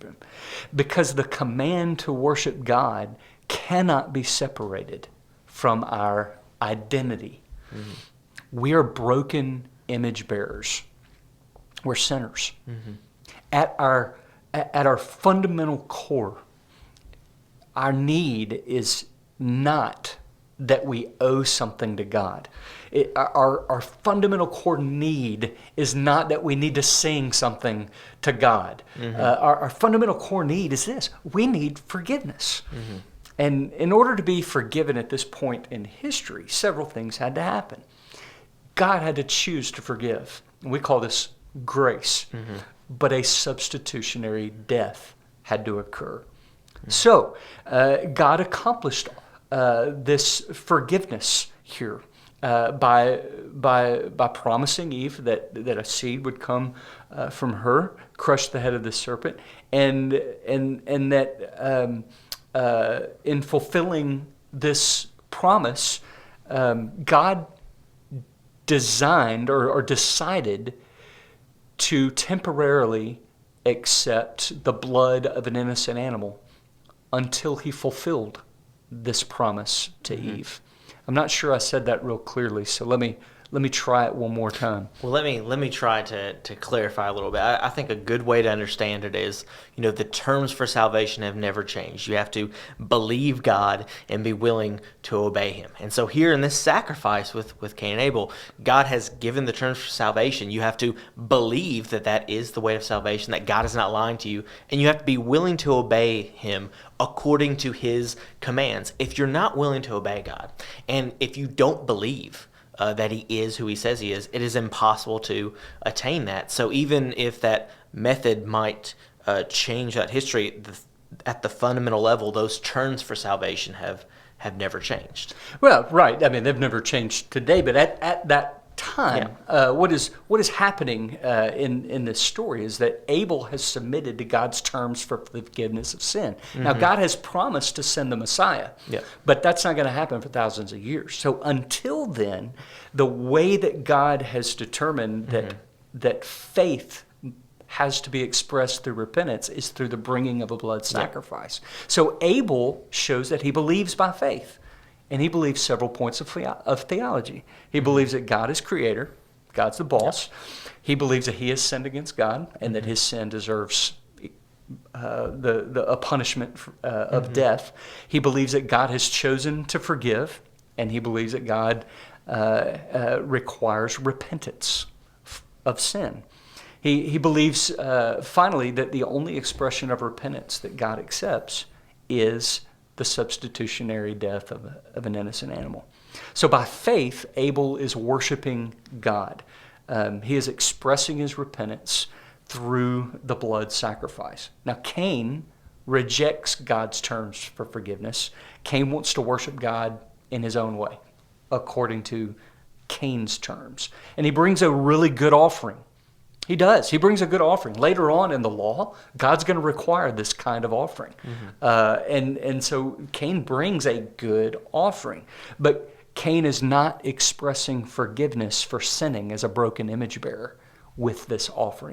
him. Because the command to worship God cannot be separated from our identity. Mm-hmm. We are broken image bearers. We're sinners. Mm-hmm. At our fundamental core, our need is not that we owe something to God. Our fundamental core need is not that we need to sing something to God. Mm-hmm. Our fundamental core need is this. We need forgiveness. Mm-hmm. And in order to be forgiven at this point in history, several things had to happen. God had to choose to forgive. We call this grace. Mm-hmm. But a substitutionary death had to occur. Mm-hmm. So God accomplished this forgiveness here by promising Eve that a seed would come from her, crush the head of the serpent, and that in fulfilling this promise, God designed or decided to temporarily accept the blood of an innocent animal until he fulfilled this promise to mm-hmm. Eve. I'm not sure I said that real clearly, so let me try it one more time. Well, let me try to clarify a little bit. I think a good way to understand it is, the terms for salvation have never changed. You have to believe God and be willing to obey him. And so here in this sacrifice with Cain and Abel, God has given the terms for salvation. You have to believe that is the way of salvation, that God is not lying to you, and you have to be willing to obey him according to his commands. If you're not willing to obey God, and if you don't believe that he is who he says he is, it is impossible to attain that. So even if that method might change that history, at the fundamental level, those terms for salvation have never changed. Well, right. I mean, they've never changed today, but at that time, what is happening in this story is that Abel has submitted to God's terms for forgiveness of sin. Mm-hmm. Now, God has promised to send the Messiah, but that's not going to happen for thousands of years. So until then, the way that God has determined that faith has to be expressed through repentance is through the bringing of a blood sacrifice. So Abel shows that he believes by faith. And he believes several points of theology. He believes that God is creator, God's the boss. He believes that he has sinned against God and that his sin deserves a punishment of death. He believes that God has chosen to forgive, and he believes that God requires repentance of sin. He believes, finally, that the only expression of repentance that God accepts is the substitutionary death of an innocent animal. So by faith, Abel is worshiping God. He is expressing his repentance through the blood sacrifice. Now Cain rejects God's terms for forgiveness. Cain wants to worship God in his own way, according to Cain's terms. And he brings a really good offering. He does. He brings a good offering. Later on in the law, God's going to require this kind of offering. Mm-hmm. And so Cain brings a good offering. But Cain is not expressing forgiveness for sinning as a broken image bearer with this offering